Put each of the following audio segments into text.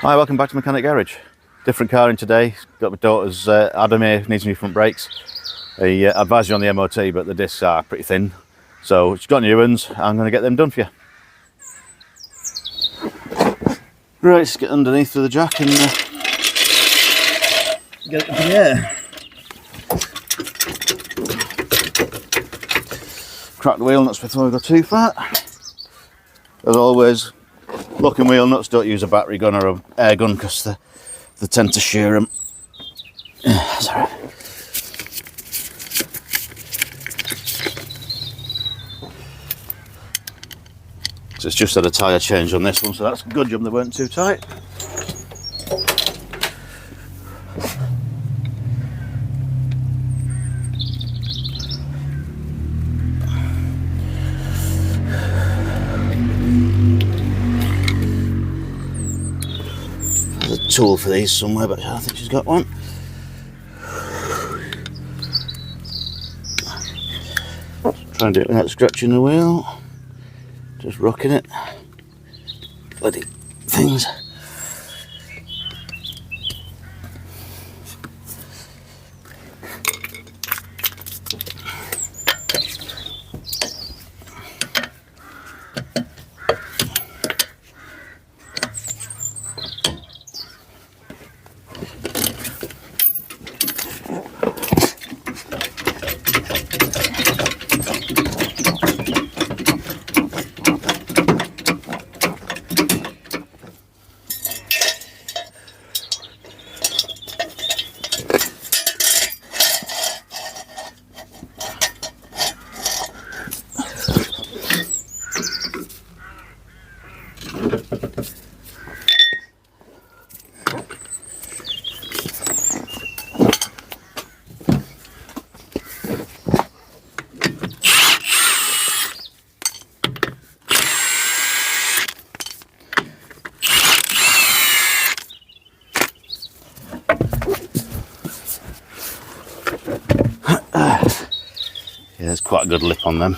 Hi, welcome back to Mechanic Garage. Different car in today. Got my daughter's Adam here, needs new front brakes. He advised you on the MOT, but the discs are pretty thin. So she's got new ones. I'm going to get them done for you. Right, let's get underneath of the jack and get it up in the air. Crack the wheel nuts before we go too far. As always, locking wheel nuts, don't use a battery gun or an air gun because they tend to shear them. Sorry. So it's just had a tyre change on this one, so that's a good job they weren't too tight. There's a tool for these somewhere, but I think she's got one. Try and do it without scratching the wheel. Just rocking it. Bloody things. Yeah, there's quite a good lip on them.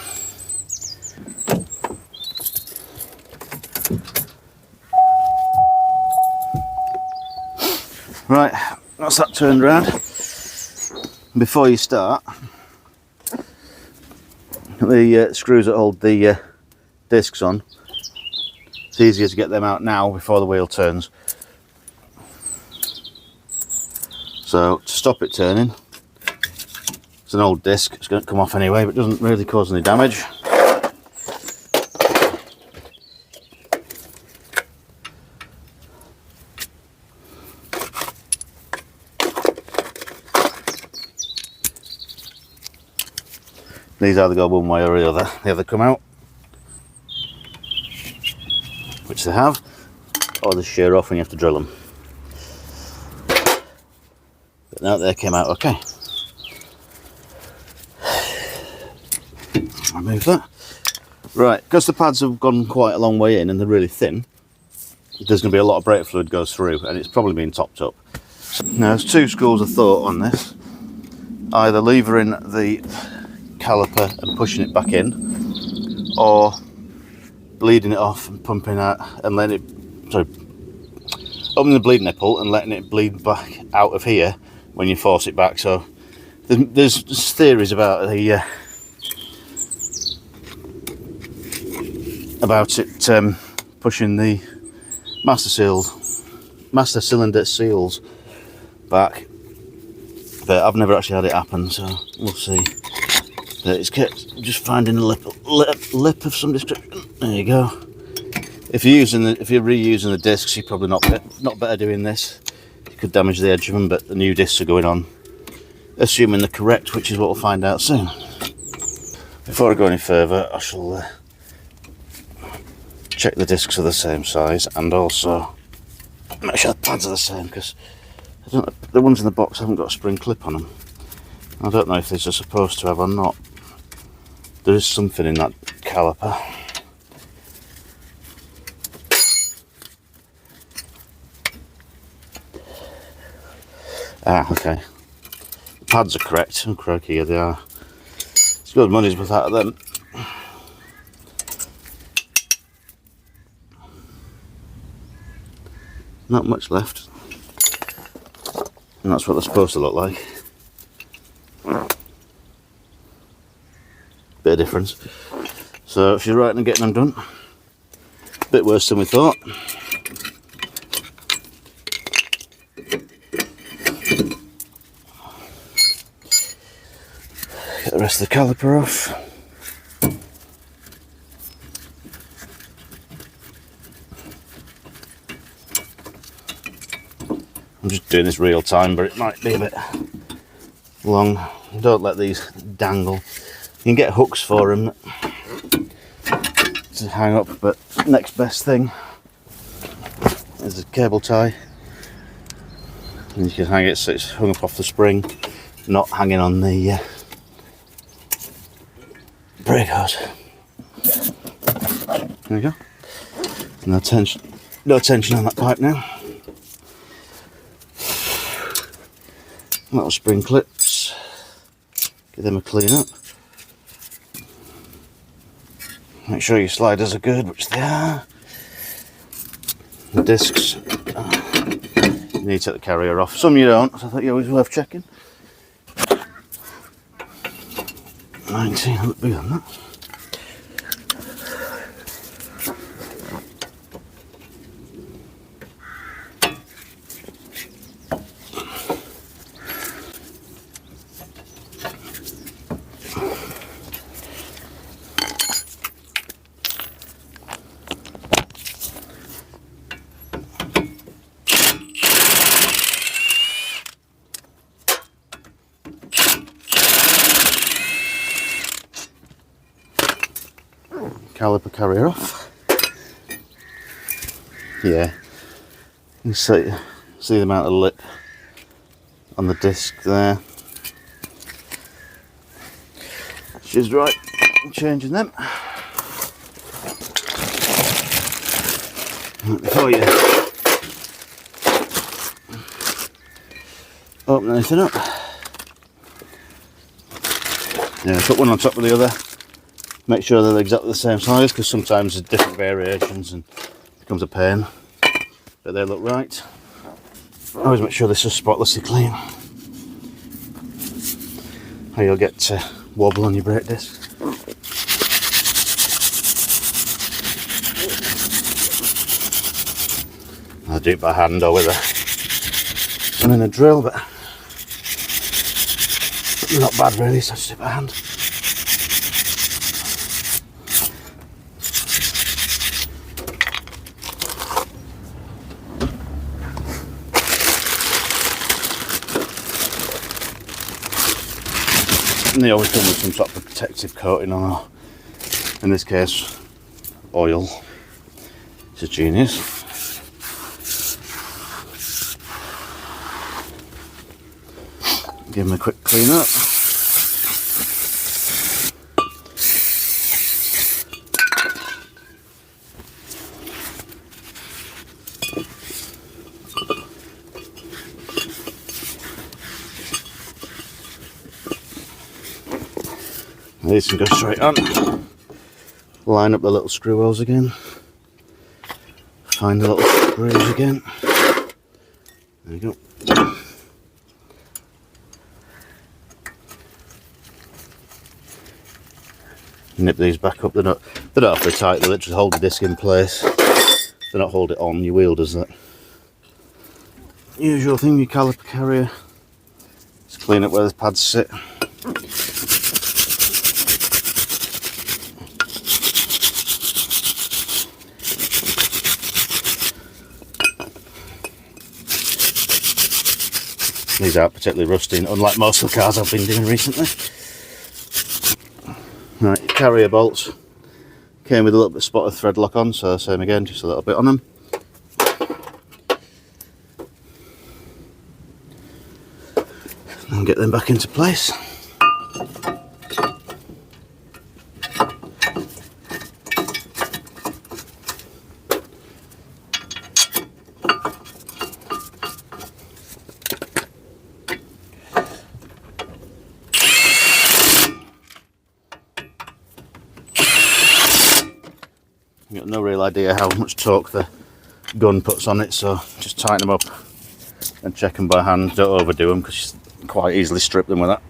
Right, that's that turned around. Before you start, the screws that hold the discs on, it's easier to get them out now before the wheel turns. So to stop it turning, it's an old disc, it's going to come off anyway, but it doesn't really cause any damage. These either go one way or the other. They either come out, which they have, or they shear off and you have to drill them. But now they came out okay. Remove that. Right, because the pads have gone quite a long way in and they're really thin, there's going to be a lot of brake fluid goes through and it's probably been topped up. Now there's two schools of thought on this. Either levering the caliper and pushing it back in, or bleeding it off and pumping out and letting it, sorry, opening the bleed nipple and letting it bleed back out of here when you force it back. So there's theories about the pushing the master cylinder seals back, but I've never actually had it happen, so we'll see. But it's kept just finding a lip of some description. There you go. If you're reusing the discs, you're probably not better doing this. You could damage the edge of them, but the new discs are going on, assuming they're correct, which is what we'll find out soon. Before I go any further, I shall check the discs are the same size and also make sure the pads are the same, because the ones in the box haven't got a spring clip on them. I don't know if these are supposed to have or not. There is something in that caliper. Ah, okay. The pads are correct. Oh, crikey, yeah, they are. It's good money's worth out of them. Not much left. And that's what they're supposed to look like. Bit of difference. So she's right in getting them done. Bit worse than we thought. Get the rest of the caliper off. I'm just doing this real time, but it might be a bit long. Don't let these dangle. You can get hooks for them to hang up, but next best thing is a cable tie. And you can hang it so it's hung up off the spring, not hanging on the brake hose. There we go. No tension on that pipe now. Little spring clips. Give them a clean up. Make sure your sliders are good, which they are. The discs. You need to take the carrier off. Some you don't, so I thought it was worth checking. 19, I look big on that. Caliper carrier off. Yeah, you see the amount of lip on the disc there. She's right, I'm changing them. Before you open anything up, yeah, put one on top of the other. Make sure they're exactly the same size, because sometimes there's different variations and it becomes a pain. But they look right. Always make sure this is spotlessly clean, or you'll get wobble on your brake disc. I'll do it by hand or with a running a drill, but not bad really, so I just do it by hand. And they always come with some sort of protective coating on, or in this case, oil. It's a genius. Give them a quick clean up. These can go straight on. Line up the little screw holes again. Find the little screws again. There you go. Nip these back up. They're not awfully tight. They literally hold the disc in place. They don't hold it on. Your wheel does that. Usual thing. Your caliper carrier. Just clean up where the pads sit. These aren't particularly rusty, unlike most of the cars I've been doing recently. Right, carrier bolts came with a little bit of spotted thread lock on, so same again, just a little bit on them. And get them back into place. I've got no real idea how much torque the gun puts on it, so just tighten them up and check them by hand. Don't overdo them because you can quite easily strip them with that.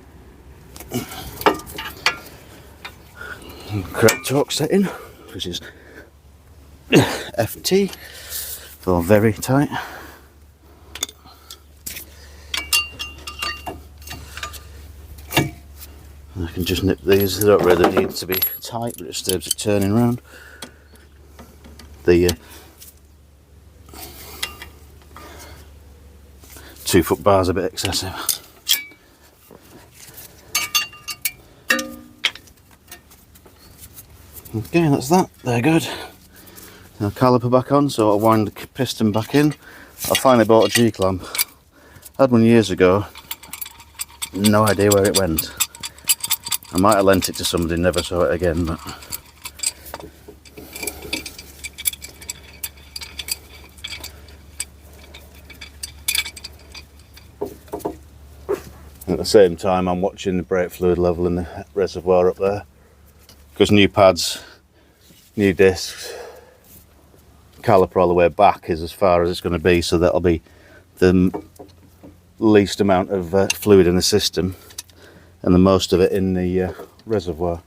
Correct torque setting, which is FT for very tight. I can just nip these. They don't really need to be tight, but it stops it turning around. The 2 foot bar's a bit excessive. Okay, that's that. They're good. Now caliper back on, so I'll wind the piston back in. I finally bought a G-clamp. I had one years ago. No idea where it went. I might have lent it to somebody, never saw it again, but at the same time I'm watching the brake fluid level in the reservoir up there, because new pads, new discs, caliper all the way back is as far as it's going to be, so that'll be the least amount of fluid in the system and the most of it in the reservoir.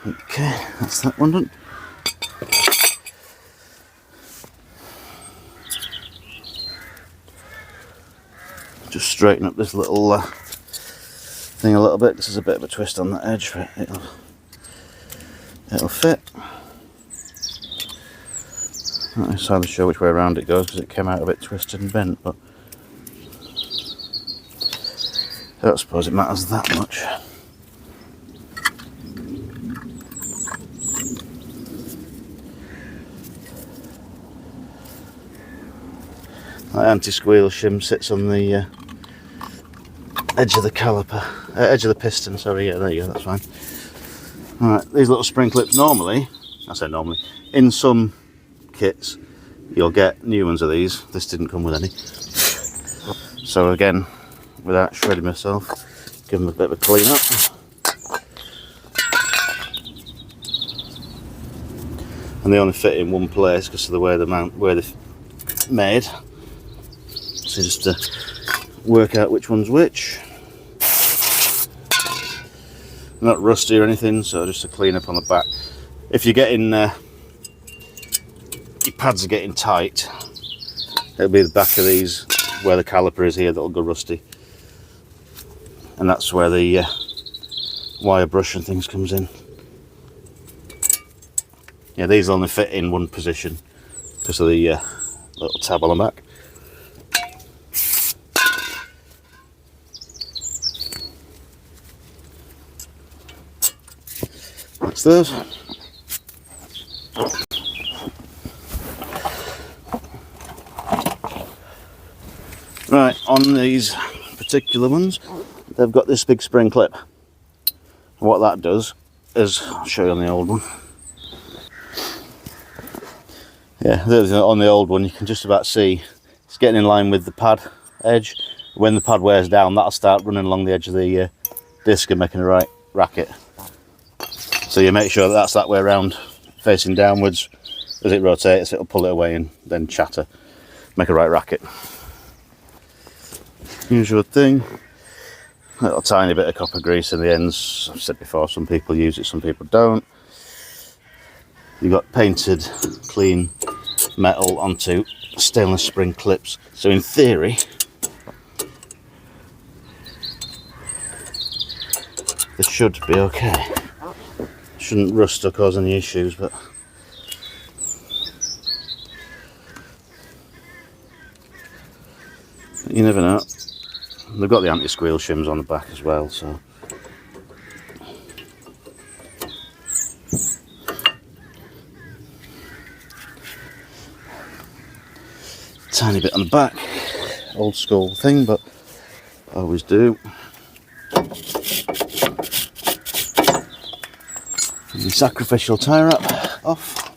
Okay, that's that one done. Just straighten up this little thing a little bit, because there's a bit of a twist on that edge, but it'll fit. Not entirely sure which way around it goes because it came out a bit twisted and bent, but I don't suppose it matters that much. That anti-squeal shim sits on the edge of the caliper, edge of the piston, sorry, yeah, there you go, that's fine. Alright, these little spring clips normally, I say normally, in some kits you'll get new ones of these. This didn't come with any. So again, without shredding myself, give them a bit of a clean up. And they only fit in one place because of the way where they're made. So just to work out which one's which. Not rusty or anything, so just a clean up on the back. If you're getting your pads are getting tight, it'll be the back of these where the caliper is here that'll go rusty, and that's where the wire brush and things comes in. Yeah, these only fit in one position because of the little tab on the back. That's those. Right, on these particular ones, they've got this big spring clip. What that does is, I'll show you on the old one. Yeah, on the old one you can just about see it's getting in line with the pad edge. When the pad wears down, that'll start running along the edge of the disc and making a right racket. So you make sure that that's that way around, facing downwards. As it rotates, it'll pull it away and then chatter, make a right racket. Usual thing. A little tiny bit of copper grease in the ends. I've said before, some people use it, some people don't. You've got painted, clean metal onto stainless spring clips. So in theory, this should be okay. Shouldn't rust or cause any issues, but you never know. They've got the anti-squeal shims on the back as well, so tiny bit on the back, old school thing, but I always do. The sacrificial tie wrap off.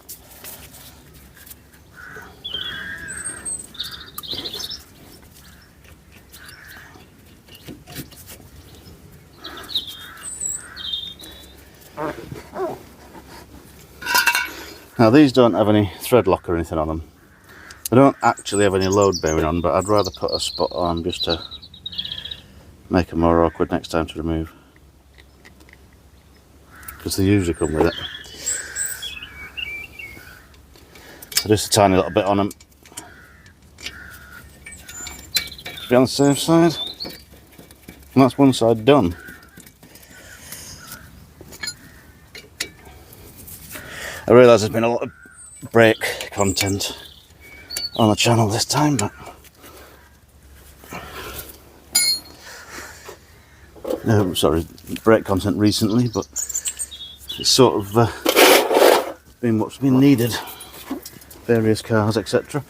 Now these don't have any thread lock or anything on them. They don't actually have any load bearing on, but I'd rather put a spot on just to make them more awkward next time to remove, because they usually come with it. So just a tiny little bit on them to be on the safe side, and that's one side done. I realise there's been a lot of brake content on the channel this time, but sorry, brake content recently, but it's sort of been what's been needed. Various cars, etc.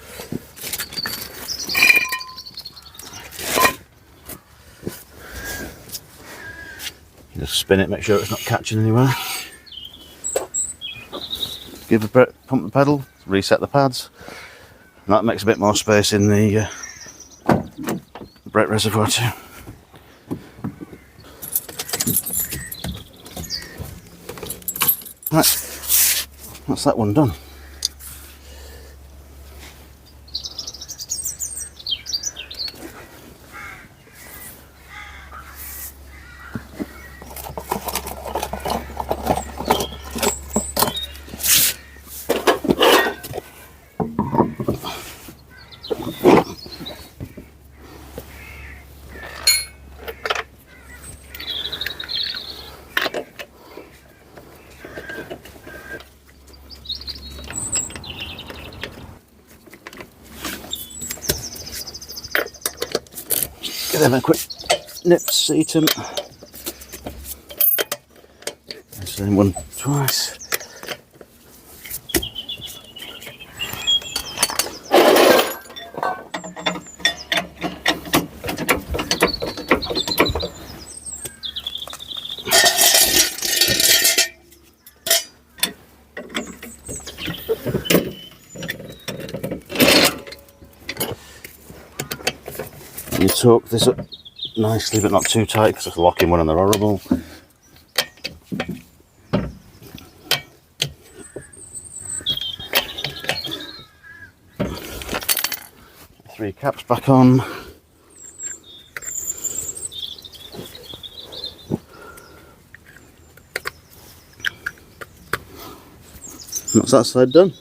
Just spin it, make sure it's not catching anywhere. Give the pump the pedal, reset the pads, and that makes a bit more space in the brake reservoir too. Right, that's that one done. Give them a quick nip, seat them. Same one twice. You torque this up nicely, but not too tight, because it's locking one and they're horrible. Three caps back on. That's that side done.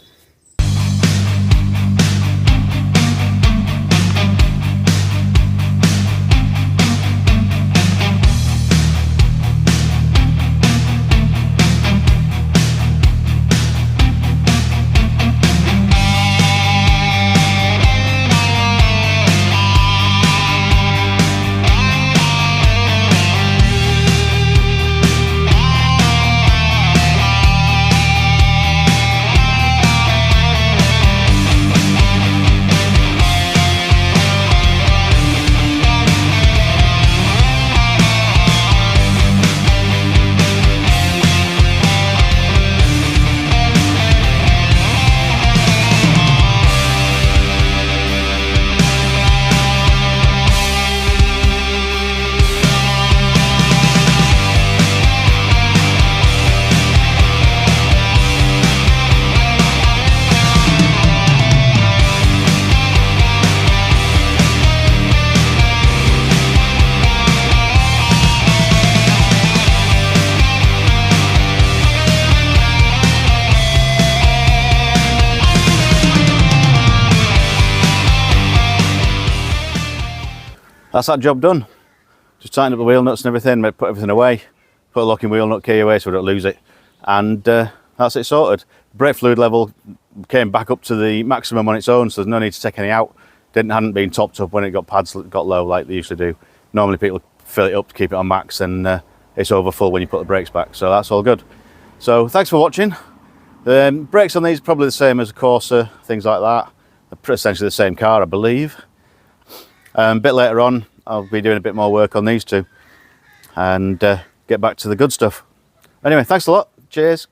That's that job done. Just tighten up the wheel nuts and everything, put everything away, put a locking wheel nut key away so we don't lose it, and that's it sorted. Brake fluid level came back up to the maximum on its own, so there's no need to take any out. Hadn't been topped up when it pads got low like they usually do. Normally people fill it up to keep it on max, and it's over full when you put the brakes back, so that's all good. So thanks for watching. The brakes on these are probably the same as a Corsa, things like that. They're essentially the same car, I believe. A bit later on, I'll be doing a bit more work on these two and get back to the good stuff. Anyway, thanks a lot. Cheers.